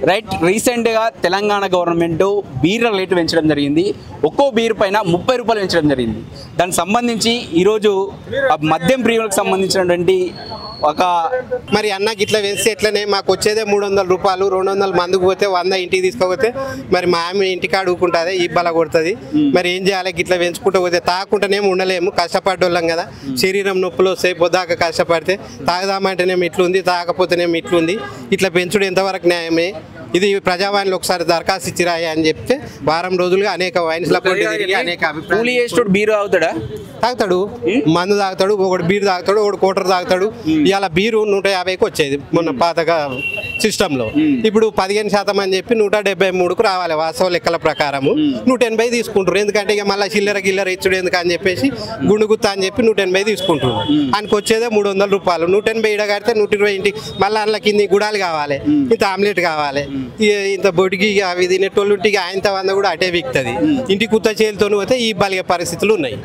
Right, రీసెంట్గా Telangana government Beerla rate పెంచడం జరిగింది. ఒక్కో బీర్ పైన 30 రూపాయలు పెంచడం జరిగింది. దానికి సంబంధించి ఈరోజు మద్యం ప్రియులకు సంబంధించినటువంటి ఒక మరి అన్నకి ఇట్లా పెంచితే ఎట్లనే మాకు వచ్చేదే 300 రూపాయలు, 200 మందుకు పోతే 100 ఇంటికి తీసుకోపోతే మరి మా ఆమె ఇంటికి అడుగుకుంటుంది, ఈ బల కొడుతుంది. మరి ఏం చేయాలి? ఇట్లా పెంచుకుంటూ పోతే తాకుంటేనేమో ఉండలేము, కష్టపడ్డోళ్ళం కదా, శరీరం నొప్పులు వస్తాయి. పొద్దాక కష్టపడితే తాగదామంటేనేమో ఇట్లుంది, తాగకపోతేనేమో ఇట్లుంది. ఇట్లా పెంచుడు ఎంతవరకు న్యాయమే? ఇది ప్రజావాణిలో ఒకసారి దరఖాస్తు ఇచ్చిరాయి అని చెప్తే వారం రోజులుగా అనేక వైన్స్ల పొండి తిరిగి అనేక అభిప్రాయాలు బీరు తాగుతాడు, మందు తాగుతాడు, ఒకడు బీరు తాగుతాడు, ఒకడు కోటర్ తాగుతాడు. ఇవాళ బీరు 150కి వచ్చేది మొన్న పాతగా సిస్టంలో. ఇప్పుడు 15% అని చెప్పి 173కు రావాలి వాస్తవ లెక్కల ప్రకారము. 180 తీసుకుంటారు. ఎందుకంటే ఇక మళ్ళీ చిల్లర ఇచ్చుడు ఎందుకు అని చెప్పేసి గుండుగుత్తా అని చెప్పి 180 తీసుకుంటారు. ఆయనకు వచ్చేదే 300 రూపాయలు. 180 ఇడగడితే 120 ఇంటికి మళ్ళీ అందులో కింది గుడాలు కావాలి, ఇంత ఆమ్లెట్ కావాలి, ఇంత బొడికి అవి తినేటోళ్ళు ఇంటికి ఆయన వంద కూడా అటే విక్తుంది. ఇంటికి కుత్త చేతితో పోతే ఈ బలిగే పరిస్థితులు ఉన్నాయి.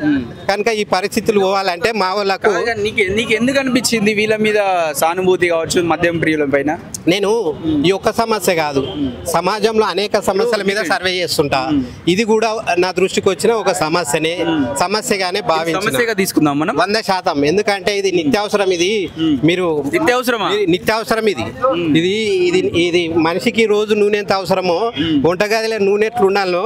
కనుక ఈ పరిస్థితులు పోవాలంటే మా వాళ్ళకు నీకు ఎందుకు అనిపించింది వీళ్ళ మీద సానుభూతి కావచ్చు మద్యం ప్రియుల పైన? నేను ఈ ఒక్క సమస్య కాదు, సమాజంలో అనేక సమస్యల మీద సర్వే చేస్తుంటా. ఇది కూడా నా దృష్టికి వచ్చిన ఒక సమస్యగానే భావించి తీసుకుందాం మనం 100%. ఎందుకంటే ఇది నిత్యావసరం. ఇది మీరు నిత్యావసరం. ఇది మనిషికి రోజు నూనె ఎంత అవసరమో వంటగదిలో నూనె ఎట్లు ఉండాలో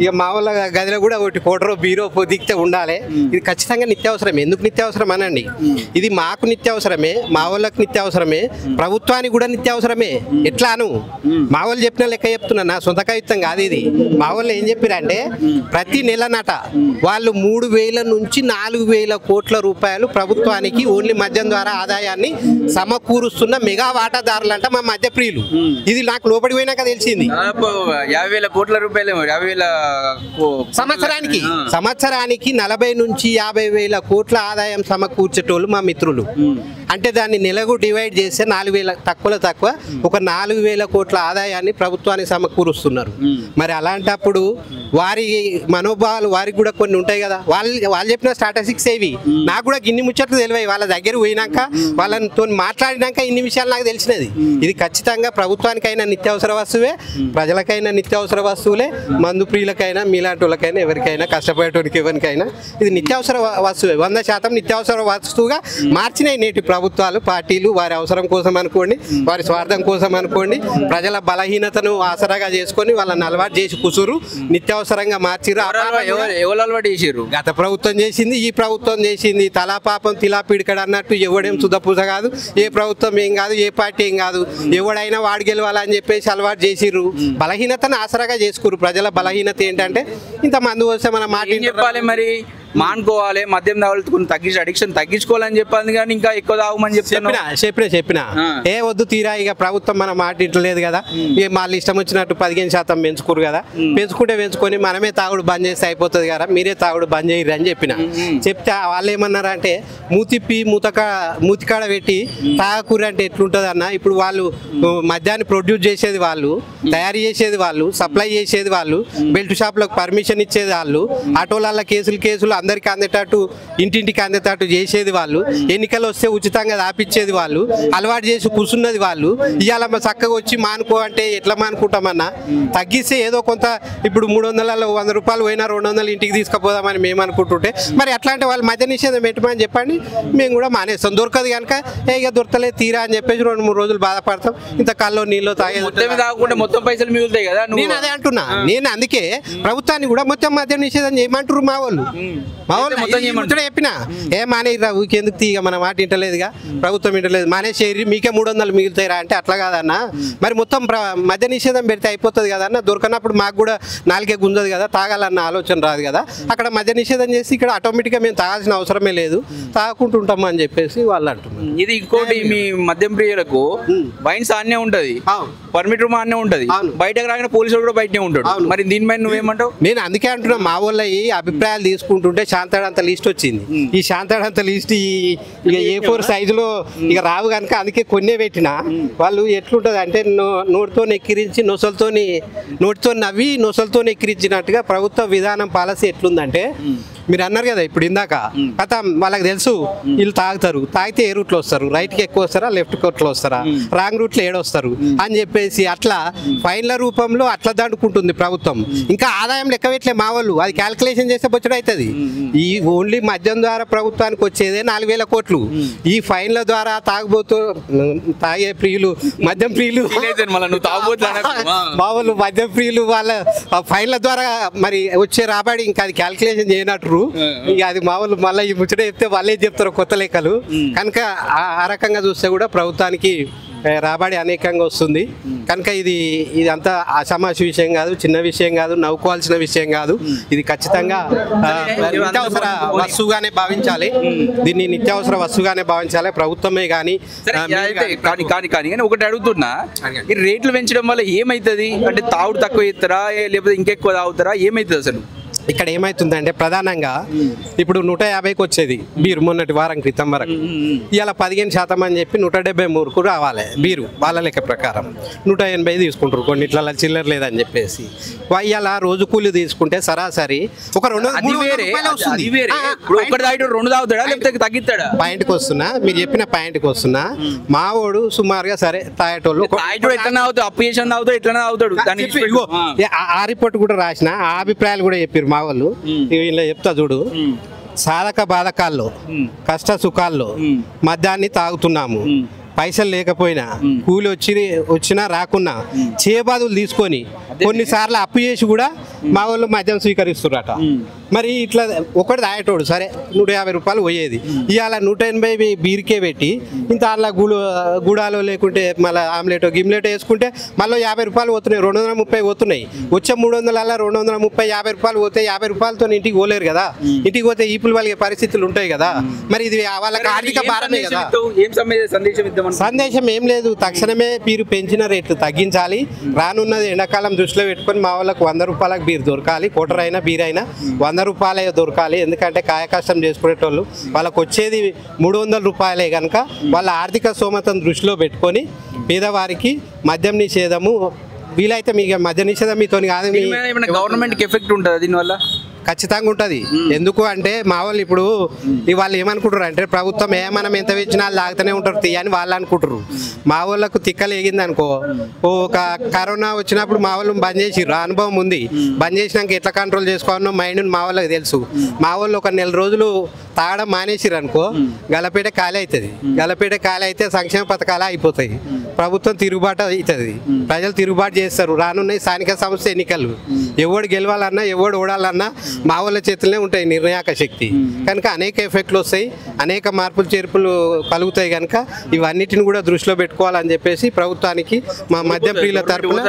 ఇక మా వాళ్ళ గదిలో కూడా ఒకటి కోటరో బీరో దిక్తే ఉండాలి. ఇది ఖచ్చితంగా నిత్యావసరమే. ఎందుకు నిత్యావసరం అనండి, ఇది మాకు నిత్యావసరమే, మా వాళ్ళకి నిత్యావసరమే, ప్రభుత్వానికి కూడా నిత్యావసరమే. ఎట్లాను మా వాళ్ళు చెప్పిన లెక్క చెప్తున్నా, నా సొంత కవిత్వం కాదు ఇది. మా వాళ్ళు ఏం చెప్పారంటే ప్రతి నెలనట వాళ్ళు 3,000 నుంచి 4,000 కోట్ల రూపాయలు ప్రభుత్వానికి ఓన్లీ మద్యం ద్వారా ఆదాయాన్ని సమకూరుస్తున్న మెగా వాటాదారులంట మా మద్య ప్రియులు. ఇది నాకు లోపడి పోయినాక తెలిసింది. 50,000 కోట్ల రూపాయలు సంవత్సరానికి 40 నుంచి 50,000 కోట్ల ఆదాయం సమకూర్చేటోళ్ళు మా మిత్రులు. అంటే దాన్ని నెలకు డివైడ్ చేస్తే 4,000 తక్కువ ఒక 4,000 కోట్ల ఆదాయాన్ని ప్రభుత్వానికి సమకూరుస్తున్నారు. మరి అలాంటప్పుడు వారి మనోభావాలు వారికి కూడా కొన్ని ఉంటాయి కదా. వాళ్ళు చెప్పిన స్టాటిస్టిక్స్ ఏవి నాకు కూడా ఇన్ని ముచ్చట్లు తెలివాయి. వాళ్ళ దగ్గర పోయినాక వాళ్ళతో మాట్లాడినాక ఇన్ని విషయాలు నాకు తెలిసినది. ఇది ఖచ్చితంగా ప్రభుత్వానికైనా నిత్యావసర వస్తువే, ప్రజలకైనా నిత్యావసర వస్తువులే, మందు ప్రియులకైనా మీలాంటి వాళ్ళకైనా ఎవరికైనా కష్టపడేటోనికి ఎవరికైనా ఇది నిత్యావసర వస్తువే. 100% నిత్యావసర వస్తువుగా మార్చినాయి నేటి ప్రభుత్వాలు, పార్టీలు. వారి అవసరం కోసం అనుకోండి, వారి స్వార్థం కోసం అనుకోండి, ప్రజల బలహీనతను ఆసరాగా చేసుకొని వాళ్ళని అలవాటు చేసి కుసురు నిత్యావసరంగా మార్చిరు. ఎవరు అలవాటు చేసిర్రు? గత ప్రభుత్వం చేసింది, ఈ ప్రభుత్వం చేసింది. తలా పాపం తిలా పిడికడ అన్నట్టు ఎవడేం సుధపూస కాదు, ఏ ప్రభుత్వం ఏం కాదు, ఏ పార్టీ ఏం కాదు, ఎవడైనా వాడు గెలవాలని చెప్పేసి అలవాటు చేసిర్రు. బలహీనతను ఆసరాగా చేసుకురు. ప్రజల బలహీనత ఏంటంటే ఇంత మందు వస్తే మన మాట చెప్పాలి, మరి మానుకోవాలి, మద్యం తాగుతుంది తగ్గించి అడిక్షన్ తగ్గించుకోవాలని చెప్పాలి, కానీ ఇంకా ఎక్కువ తాగమని చెప్పినా ఏ వద్దు తీరా ఇక ప్రభుత్వం మన మాట ఇంటలేదు కదా, ఇక మళ్ళీ ఇష్టం వచ్చినట్టు 15% పెంచుకోరు కదా, పెంచుకొని మనమే తాగుడు బంద్ చేస్తే అయిపోతుంది కదా, మీరే తాగుడు బంద్ చేయరు అని చెప్తే వాళ్ళు ఏమన్నారంటే మూతికాడ పెట్టి తాగకూర అంటే ఎట్లుంటుంది అన్న. ఇప్పుడు వాళ్ళు మద్యాన్ని ప్రొడ్యూస్ చేసేది వాళ్ళు, తయారు చేసేది వాళ్ళు, సప్లై చేసేది వాళ్ళు, బెల్ట్ షాప్లకు పర్మిషన్ ఇచ్చేది వాళ్ళు, ఆటోల కేసులు అందరికి అందేటట్టు ఇంటింటికి అందేటట్టు చేసేది వాళ్ళు, ఎన్నికలు వస్తే ఉచితంగా దాపిచ్చేది వాళ్ళు, అలవాటు చేసి కూర్చున్నది వాళ్ళు. ఇవాళ చక్కగా వచ్చి మానుకో అంటే ఎట్లా మానుకుంటామన్నా? తగ్గిస్తే ఏదో కొంత ఇప్పుడు 300 100 రూపాయలు పోయినా 200 ఇంటికి తీసుకుపోదామని మేము అనుకుంటుంటే మరి అట్లాంటి వాళ్ళు మద్య నిషేధం పెట్టమని చెప్పండి, మేము కూడా మానేస్తాం. దొరకదు కనుక ఇక దొరకలేదు తీరా అని చెప్పేసి 2-3 రోజులు బాధపడతాం. ఇంత కల్లో నీళ్ళు తాగేది మొత్తం పైసలు మిగులుతాయి కదా. నేను అదే అంటున్నా. నేను అందుకే ప్రభుత్వాన్ని కూడా మొత్తం మద్య నిషేధం చేయమంటారు మా వాళ్ళు మొత్తం చెప్పినా మానేరా ఊకెందుకు తీగ మన మాట ఇంటలేదుగా, ప్రభుత్వం ఇంటలేదు, మానేసేరి మీకే 300 మిగులుతాయిరా అంటే అట్లా కాదన్నా. మరి మొత్తం మద్య నిషేధం పెడితే అయిపోతుంది కదన్నా. దొరకనప్పుడు మాకు కూడా నాలుగే గుంజదు కదా, తాగాలన్న ఆలోచన రాదు కదా. అక్కడ మద్య నిషేధం చేసి ఇక్కడ ఆటోమేటిక్గా మేము తాగాల్సిన అవసరమే లేదు, తాగుకుంటుంటాము అని చెప్పేసి వాళ్ళు అంటున్నారు. ఇది ఇంకోటి, మీ మద్యం ప్రియులకు వైన్స్ ఆన్నే ఉంటది, పర్మిట్ రూమ్ ఆన్నే ఉంటది, బయటకు రాగానే పోలీసులు కూడా బయటనే ఉంటాడు. మరి దీనిపైన నువ్వేమంటావు? నేను అందుకే అంటున్నా, మా వాళ్ళ అభిప్రాయాలు తీసుకుంటుంటే శాంతాడంత లిస్ట్ వచ్చింది. ఈ శాంతాడంత లిస్ట్ ఇక A4 సైజులో ఇక రావు కనుక అందుకే కొన్నే పెట్టిన. వాళ్ళు ఎట్లుంటుంది అంటే నోటితో ఎక్కిరించి నొసలతో నవ్వి నొసలతో ఎక్కిరించినట్టుగా ప్రభుత్వ విధానం పాలసీ ఎట్లుందంటే మీరు అన్నారు కదా ఇప్పుడు ఇందాక కథ వాళ్ళకి తెలుసు వీళ్ళు తాగుతారు, తాగితే ఏ రూట్లో వస్తారు, రైట్కి ఎక్కువ వస్తారా లెఫ్ట్ కోట్లో వస్తారా, రాంగ్ రూట్లో ఏడొస్తారు అని చెప్పేసి అట్లా ఫైన్ల రూపంలో అట్లా దండుకుంటుంది ప్రభుత్వం. ఇంకా ఆదాయం లెక్క పెట్టలే మా వాళ్ళు, అది క్యాల్కులేషన్ చేస్తే బొచ్చడు అవుతుంది. ఈ ఓన్లీ మద్యం ద్వారా ప్రభుత్వానికి వచ్చేదే 4,000 కోట్లు. ఈ ఫైన్ల ద్వారా తాగే ప్రియులు, మద్యం ప్రియులు, మా వాళ్ళు మద్యం ప్రియులు వాళ్ళ ఫైన్ల ద్వారా మరి వచ్చే రాబడి ఇంకా అది క్యాల్కులేషన్ చేయనట్టు. ఇక అది మా వాళ్ళు మళ్ళీ ఈ ముచ్చట చెప్తే వాళ్ళే చెప్తారు కొత్త లెక్కలు. కనుక ఆ రకంగా చూస్తే కూడా ప్రభుత్వానికి రాబడి అనేకంగా వస్తుంది. కనుక ఇది అంతా అసమాష విషయం కాదు, చిన్న విషయం కాదు, నవ్వుకోవాల్సిన విషయం కాదు. ఇది ఖచ్చితంగా నిత్యావసర వస్తువుగానే భావించాలి. దీన్ని నిత్యావసర వస్తువుగానే భావించాలి ప్రభుత్వమే. కానీ ఒకటి అడుగుతున్నా, ఈ రేట్లు పెంచడం వల్ల ఏమైతుంది అంటే తాగుడు తక్కువ చేస్తారా లేకపోతే ఇంకెక్కువ తాగుతారా, ఏమైతుంది అసలు? ఇక్కడ ఏమైతుందంటే ప్రధానంగా ఇప్పుడు 150కి వచ్చేది బీరు మొన్నటి వారం క్రితం వరకు, ఇవాళ 15% అని చెప్పి 173కు రావాలి బీరు వాళ్ళ లెక్క ప్రకారం. 180 తీసుకుంటారు కొన్నిట్ల చిల్లర లేదని చెప్పేసి. ఇవాళ రోజు కూలి తీసుకుంటే సరాసరి ఒక 2 తగ్గిస్తాడా? పాయింట్కి వస్తున్నా, మీరు చెప్పిన పాయింట్కి వస్తున్నా. మావోడు సుమారుగా సరే తాగేటోళ్ళు అప్పు చేసి తాగుతాడు, ఎట్లా తాగుతాడు, ఆ రిపోర్ట్ కూడా రాసిన, ఆ అభిప్రాయాలు కూడా చెప్పారు మా వాళ్ళు. ఇలా చెప్తా చూడు, సాధక బాధకాల్లో కష్ట సుఖాల్లో మద్యాన్ని తాగుతున్నాము, పైసలు లేకపోయినా కూలి వచ్చినా రాకున్నా చేబాదులు తీసుకొని కొన్నిసార్లు అప్పు చేసి కూడా మా వాళ్ళు మద్యం స్వీకరిస్తున్నారట. మరి ఇట్లా ఒకటి తాగేటోడు సరే 150 రూపాయలు పోయేది, ఇవాళ 180 బీర్కే పెట్టి ఇంత అలా గూడాలో లేకుంటే మళ్ళీ ఆమ్లెటో గిమ్లెటో వేసుకుంటే మళ్ళీ 50 రూపాయలు పోతున్నాయి, 230 పోతున్నాయి. వచ్చే 300 అలా 230 50 రూపాయలు పోతే 50 రూపాయలతో ఇంటికి పోలేరు కదా. ఇంటికి పోతే ఈపులు వాళ్ళకి పరిస్థితులు ఉంటాయి కదా. మరి ఇది వాళ్ళకి ఆర్థిక భారమే కదా. సందేశం ఏం లేదు, తక్షణమే బీరు పెంచిన రేట్లు తగ్గించాలి. రానున్నది ఎండాకాలం దృష్టిలో పెట్టుకొని మా వాళ్ళకు 100 రూపాయలకు బీరు దొరకాలి, కోటర్ అయినా బీర్ అయినా 100 రూపాయలే దొరకాలి. ఎందుకంటే కాయ కష్టం చేసుకునేటోళ్ళు వాళ్ళకు వచ్చేది 300 రూపాయలే. కనుక వాళ్ళ ఆర్థిక స్తోమతను దృష్టిలో పెట్టుకొని పేదవారికి మద్యం నిషేధము వీలైతే, మీకు మద్య నిషేధం మీతో కాదు, గవర్నమెంట్కి ఎఫెక్ట్ ఉంటుంది దీనివల్ల ఖచ్చితంగా ఉంటుంది. ఎందుకు అంటే మా వాళ్ళు ఇప్పుడు వాళ్ళు ఏమనుకుంటారు అంటే ప్రభుత్వం మనం ఎంత ఇచ్చినా వాళ్ళు తాగుతూనే ఉంటారు అని వాళ్ళు అనుకుంటారు. మా వాళ్ళకు తిక్కలు ఎగింది అనుకో, ఒక కరోనా వచ్చినప్పుడు మా వాళ్ళు బంద్ చేసిర్రు, అనుభవం ఉంది. బంద్ చేసినాక ఎట్లా కంట్రోల్ చేసుకోవాలో మైండ్ మా వాళ్ళకి తెలుసు. మా వాళ్ళు ఒక 4 రోజులు తాగడం మానేసిర్రు అనుకో, గలపేట ఖాళీ అవుతుంది. గలపేట ఖాళీ అయితే సంక్షేమ పథకాలు అయిపోతాయి, ప్రభుత్వం తిరుగుబాటు అవుతుంది, ప్రజలు తిరుగుబాటు చేస్తారు. రానున్నాయి స్థానిక సంస్థ ఎన్నికలు, ఎవడు గెలవాలన్నా ఎవడు ఓడాలన్నా మా వాళ్ళ చేతులనే ఉంటాయి నిర్ణయాక శక్తి. కనుక అనేక ఎఫెక్ట్లు వస్తాయి, అనేక మార్పులు చేర్పులు కలుగుతాయి. కనుక ఇవన్నిటిని కూడా దృష్టిలో పెట్టుకోవాలని చెప్పేసి ప్రభుత్వానికి మా మద్యం ప్రియుల తరపున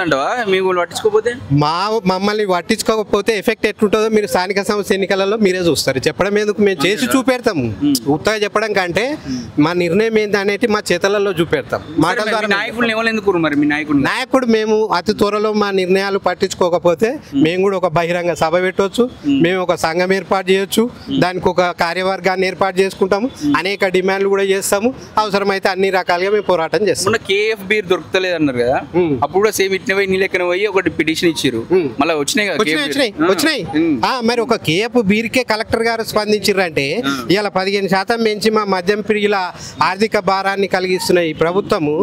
మమ్మల్ని పట్టించుకోకపోతే ఎఫెక్ట్ ఎట్లుంటుందో మీరు స్థానిక సంస్థ ఎన్నికలలో మీరే చూస్తారు. చెప్పడం ఎందుకు, మేము చేసి చూపెడతాము. ఉత్తగా చెప్పడం కంటే మా నిర్ణయం ఏంటి అనేది మా చేతలలో చూపెడతాం మాటల ద్వారా. నాయకుడు మేము అతి త్వరలో మా నిర్ణయాలు పట్టించుకోకపోతే మేము కూడా ఒక బహిరంగ సభ పెట్టవచ్చు, మేము ఒక సంఘం ఏర్పాటు చేయొచ్చు, దానికి ఒక కార్యవర్గాన్ని ఏర్పాటు చేసుకుంటాము, అనేక డిమాండ్లు కూడా చేస్తాము. అవసరమైతే అన్ని రకాలుగా మేము పోరాటం చేస్తాం. కేఎఫ్ బీర్ దొరుకుతలేదు అన్నారు కదా, అప్పుడు కూడా సేమ్ ఇట్నే పోయి నీళ్ళెక్కన పోయి ఒకటి పిటిషన్ ఇచ్చారు, మళ్ళీ వచ్చినాయి. మరి ఒక కేఎఫ్ బీర్కే కలెక్టర్ గారు స్పందించారంటే ఇవాళ 15% పెంచి మా మద్యం ప్రియుల ఆర్థిక భారాన్ని కలిగిస్తున్న ఈ ప్రభుత్వము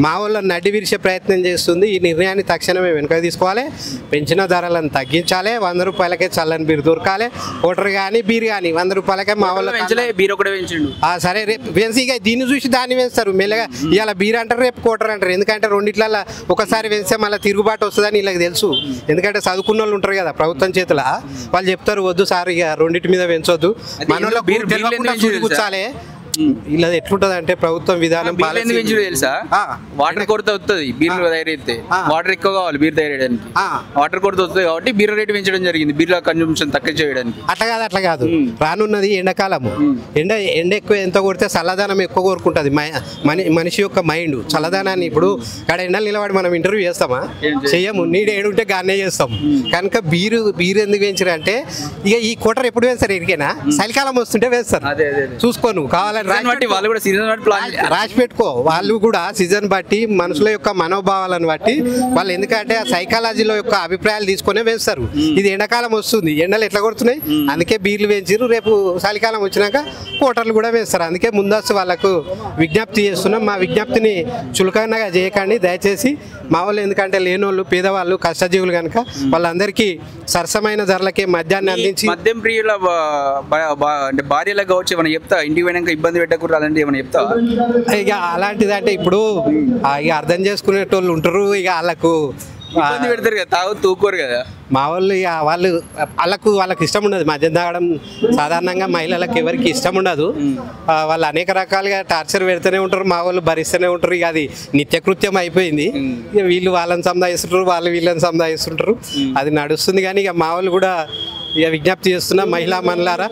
మా వాళ్ళ నడ్డి విరిసే ప్రయత్నం చేస్తుంది. ఈ నిర్ణయాన్ని తక్షణమే వెనుక తీసుకోవాలి, పెంచిన ధరలను తగ్గించాలి, 100 రూపాయలకే చల్లని బీరు దొరకాలి. వాటర్ కానీ బీర్ కానీ 100 రూపాయలకే మా వాళ్ళు బీర్ ఒకటే పెంచండు. సరే రేపు పెంచి ఇక దీన్ని చూసి దాన్ని పెంచుతారు మెల్లగా. ఇవాళ బీర్ అంటారు, రేపు కోటర్ అంటారు. ఎందుకంటే రెండిట్లలో ఒకసారి పెంచితే మళ్ళీ తిరుగుబాటు వస్తుందని వీళ్ళకి తెలుసు. ఎందుకంటే చదువుకున్న వాళ్ళు ఉంటారు కదా ప్రభుత్వం చేతుల, వాళ్ళు చెప్తారు వద్దు సార్ ఇక రెండింటి మీద పెంచొద్దు, మనలో కూర్చాలి. ఇలా ఎట్లుంటది అంటే ప్రభుత్వం విధానం తెలుసా, వాటర్ కొరత వస్తుంది బీర్ తయారైతే, వాటర్ ఎక్కువ కావాలి బీర్ తయారయడానికి, వాటర్ కొరత వస్తుంది కాబట్టి బీర్ రేట్ పెంచడం జరిగింది, బీర్ కన్జంప్షన్ తక్కువ చేయడానికి. అట్లా కాదు రానున్నది ఎండాకాలము, ఎండ ఎక్కువ ఎంత కొడితే చల్లదనం ఎక్కువ కోరుకుంటుంది మనిషి యొక్క మైండ్. చల్లదనాన్ని ఇప్పుడు ఇక్కడ ఎండలు నిలబడి మనం ఇంటర్వ్యూ చేస్తామా, చెయ్యము, నీడు ఏడుంటే గానే చేస్తాం. కనుక బీరు ఎందుకు పెంచారు అంటే ఇక ఈ కోటర్ ఎప్పుడు వేస్తారు ఎరికేనా, చలికాలం వస్తుంటే వేస్తారు. చూసుకోను కావాలని సీజన్ బట్టి వాళ్ళు కూడా సీజన్ బట్టి ప్లాన్ రాసి పెట్టుకో. వాళ్ళు కూడా సీజన్ బట్టి మనుషుల యొక్క మనోభావాలను బట్టి వాళ్ళు, ఎందుకంటే ఆ సైకాలజీలో యొక్క అభిప్రాయాలు తీసుకునే వేస్తారు. ఇది ఎండాకాలం వస్తుంది, ఎండలు ఎట్లా కొడుతున్నాయి, అందుకే బీర్లు వేయించారు. రేపు చలికాలం వచ్చినాక కోటర్లు కూడా వేస్తారు. అందుకే ముందస్తు వాళ్ళకు విజ్ఞప్తి చేస్తున్నాం. మా విజ్ఞప్తిని చులకనగా చేయకండి దయచేసి. మా వాళ్ళు ఎందుకంటే లేనోళ్ళు, పేదవాళ్ళు, కష్టజీవులు కనుక వాళ్ళందరికీ సరసమైన ధరలకే మద్యాన్ని అందించి. మద్యం ప్రియుల అంటే భార్యలకు కావచ్చు ఏమైనా చెప్తా, ఇంటికి పోయినాక ఇబ్బంది పెట్టకూడదు అలాంటి ఏమైనా చెప్తా? ఇక అలాంటిది అంటే ఇప్పుడు ఇక అర్థం చేసుకునేటోళ్ళు ఉంటారు, ఇక వాళ్ళకు ఇబ్బంది పెడతారు కదా, తూకోరు కదా మా వాళ్ళు. ఇక వాళ్ళకి ఇష్టం ఉండదు మద్యం తాగడం. సాధారణంగా మహిళలకు ఎవరికి ఇష్టం ఉండదు. వాళ్ళు అనేక రకాలుగా టార్చర్ పెడుతూనే ఉంటారు, మా వాళ్ళు భరిస్తూనే ఉంటారు. ఇక అది నిత్యకృత్యం అయిపోయింది. ఇక వీళ్ళు వాళ్ళని సంపాదిస్తుంటారు, వాళ్ళు వీళ్ళని సంపాదిస్తుంటారు, అది నడుస్తుంది. కానీ ఇక మా వాళ్ళు కూడా ఇక విజ్ఞప్తి చేస్తున్నా, మహిళా మనులారా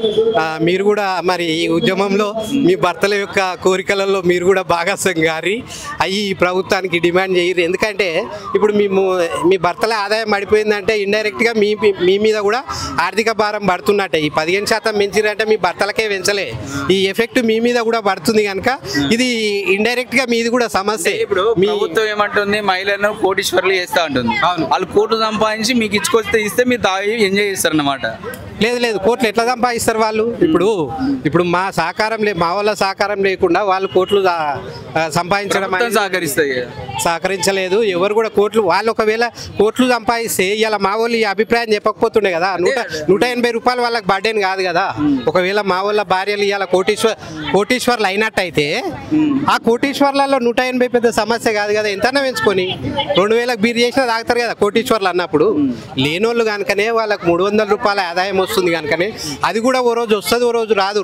మీరు కూడా మరి ఈ ఉద్యమంలో మీ భర్తల యొక్క కోరికలలో మీరు కూడా భాగస్వామి గారి అయ్యి ప్రభుత్వానికి డిమాండ్ చేయరు. ఎందుకంటే ఇప్పుడు మీ భర్తల ఆదాయం పడిపోయిందంటే ఇండైరెక్ట్గా మీ మీద కూడా ఆర్థిక భారం పడుతున్నట్టే. ఈ 15% పెంచిరంటే మీ భర్తలకే పెంచలే, ఈ ఎఫెక్ట్ మీ మీద కూడా పడుతుంది కనుక ఇది ఇండైరెక్ట్గా మీది కూడా సమస్య. ఇప్పుడు ప్రభుత్వం ఏమంటుంది, మహిళలను కోటీశ్వర్లు చేస్తా ఉంటుంది. వాళ్ళు కోట్లు సంపాదించి మీకు ఇచ్చుకొస్తే ఇస్తే మీరు తాగి ఎంజాయ్ చేస్తారు అన్నమాట. లేదు, కోట్లు ఎట్లా సంపాదిస్తారు వాళ్ళు? ఇప్పుడు మా సహకారం మా వాళ్ళ సహకారం లేకుండా వాళ్ళు కోట్లు సంపాదించడం సహకరించలేదు. ఎవరు కూడా కోట్లు, వాళ్ళు ఒకవేళ కోట్లు సంపాదిస్తే ఇలా మా వాళ్ళు ఈ అభిప్రాయం చెప్పకపోతుండే కదా. 180 రూపాయలు వాళ్ళకి బర్డెన్ కాదు కదా. ఒకవేళ మా వాళ్ళ భార్యలు ఇలా కోటీశ్వర్లు అయినట్టయితే ఆ కోటీశ్వర్లలో 180 పెద్ద సమస్య కాదు కదా. ఎంతైనా పెంచుకొని 2000కి బీర్ చేసినా తాగుతారు కదా కోటీశ్వర్లు అన్నప్పుడు. లేనోళ్ళు కనుకనే వాళ్ళకి 300 రూపాయల ఆదాయం వస్తుంది కనుకనే అది కూడా ఓ రోజు వస్తుంది, ఓ రోజు రాదు.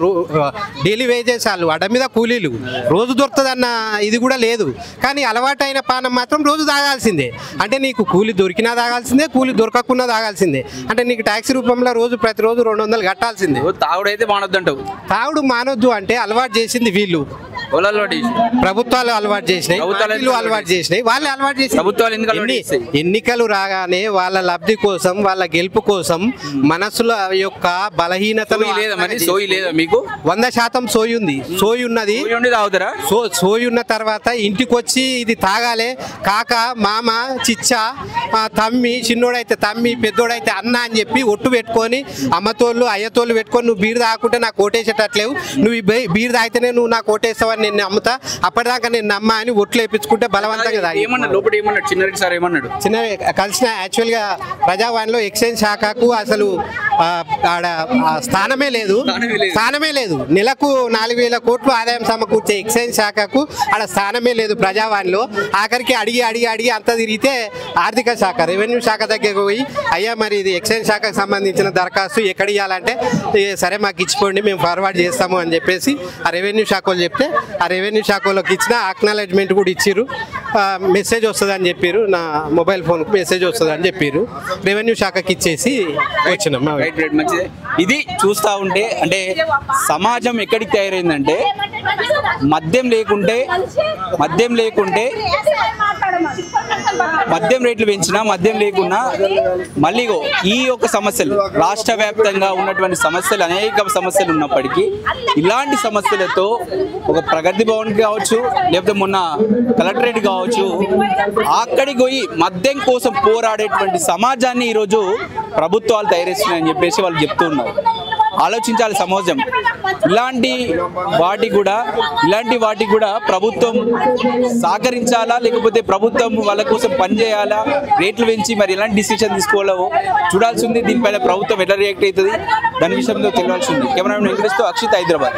డైలీ వేజెస్ వాళ్ళు అడ్డ మీద కూలీలు, రోజు దొరుకుతుంది అన్న ఇది కూడా లేదు. కానీ అలవాటైన పానం మాత్రం రోజు తాగాల్సిందే. అంటే నీకు కూలి దొరికినా తాగాల్సిందే, కూలి దొరకకుండా తాగాల్సిందే. అంటే నీకు ట్యాక్సీ రూపంలో ప్రతిరోజు 200 కట్టాల్సిందే. తాగుడైతే మానొద్దు అంటావు? తాగుడు మానొద్దు అంటే అలవాటు చేసింది వీళ్ళు, ప్రభుత్వాలు అలవాటు చేసినాయి, అలవాటు చేసినాయి, వాళ్ళు అలవాటు చేసి. ఎన్నికలు రాగానే వాళ్ళ లబ్ధి కోసం, వాళ్ళ గెలుపు కోసం మనసుల యొక్క బలహీనతలు. సోయి లేదా మీకు? 100% సోయి ఉంది. సోయి ఉన్నది. సోయి ఉన్న తర్వాత ఇంటికి వచ్చి ఇది తాగాలే కాక మామ, చిచ్చ, తమ్మి, చిన్నోడైతే తమ్మి, పెద్దోడైతే అన్న అని చెప్పి ఒట్టు పెట్టుకొని అమ్మతోళ్ళు అయ్యతోళ్ళు పెట్టుకొని నువ్వు బీరు తాగుకుంటే నాకు ఓటేసేటట్లేవు, నువ్వు బీరు తాగితేనే నువ్వు నాకు ఓటేస్తావని నేను నమ్ముతా, అప్పటిదాకా నేను నమ్మా అని ఒట్లు వేయించుకుంటే బలవంతంగా చిన్న కలిసిన. యాక్చువల్గా ప్రజావాణిలో ఎక్సైజ్ శాఖకు అసలు స్థానమే లేదు. నెలకు 4000 కోట్లు ఆదాయం సమకూర్చే ఎక్సైజ్ శాఖకు ఆడ స్థానమే లేదు ప్రజావాణిలో. ఆఖరికి అడిగి అంత తిరిగితే ఆర్థిక శాఖ, రెవెన్యూ శాఖ దగ్గరకు పోయి అయ్యా మరి ఇది ఎక్సైజ్ శాఖకు సంబంధించిన దరఖాస్తు ఎక్కడ ఇవ్వాలంటే సరే మాకు ఇచ్చిపోండి మేము ఫార్వర్డ్ చేస్తాము అని చెప్పేసి ఆ రెవెన్యూ శాఖలు చెప్తే ఆ రెవెన్యూ శాఖలోకి ఇచ్చిన అక్నాలెడ్జ్మెంట్ కూడా ఇచ్చిర్రు. మెసేజ్ వస్తుందని చెప్పారు, నా మొబైల్ ఫోన్కు మెసేజ్ వస్తుందని చెప్పారు. రెవెన్యూ శాఖకి ఇచ్చేసి వచ్చినాం. ఇది చూస్తూ ఉంటే అంటే సమాజం ఎక్కడికి తయారైందంటే మద్యం లేకుంటే మద్యం రేట్లు పెంచినా మద్యం లేకున్నా మళ్ళీ ఈ యొక్క సమస్యలు రాష్ట్ర వ్యాప్తంగా ఉన్నటువంటి సమస్యలు అనేక సమస్యలు ఉన్నప్పటికీ ఇలాంటి సమస్యలతో ఒక ప్రగతి భవన్ కావచ్చు లేకపోతే మొన్న కలెక్టరేట్ కావచ్చు అక్కడికి పోయి మద్యం కోసం పోరాడేటువంటి సమాజాన్ని ఈరోజు ప్రభుత్వాలు తయారిస్తున్నాయని చెప్పేసి వాళ్ళు చెప్తూ ఉన్నారు. ఆలోచించాలి సమాజం. ఇలాంటి వాటికి కూడా ప్రభుత్వం సహకరించాలా లేకపోతే ప్రభుత్వం వాళ్ళ కోసం పనిచేయాలా, రేట్లు పెంచి మరి ఎలాంటి డిసిషన్ తీసుకోవాలో చూడాల్సి ఉంది. దీనిపైన ప్రభుత్వం ఎట్లా రియాక్ట్ అవుతుంది దాని విషయంలో తెలియాల్సి ఉంది. కెమెరామెన్ వెంకటేష్తో అక్షిత్, హైదరాబాద్.